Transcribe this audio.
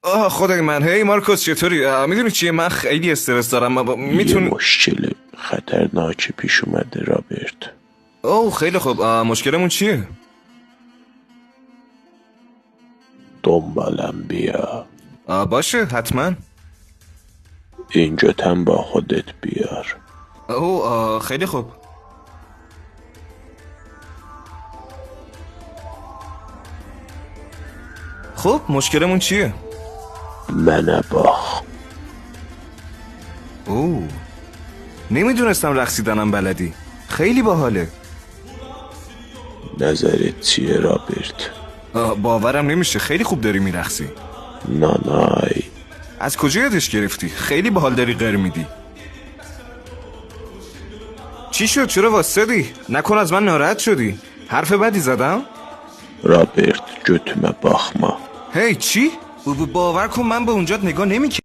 خدای من. هی مارکوس چطوری؟ میدونی چیه، من خیلی استرس دارم. یه مشکل خطرناکی پیش اومده رابرت. خیلی خوب. مشکلمون چیه؟ دنبالم بیا. باشه حتما. اینجا تن با خودت بیار. خیلی خوب. خب مشکلمون چیه؟ من باخ. نمیدونستم رقصیدنم بلدی. خیلی باحاله. نظرت چیه رابرت؟ باورم نمیشه، خیلی خوب داری میرقصی. نانای. از کجا یادش گرفتی؟ خیلی باحال داری غر میدی. چی شد؟ چرا واسدی؟ نکن از من ناراحت شدی؟ حرف بدی زدم؟ رابرت جتمه باخما. هی چی؟ باور کن من به اونجا نگاه نمی‌کردم.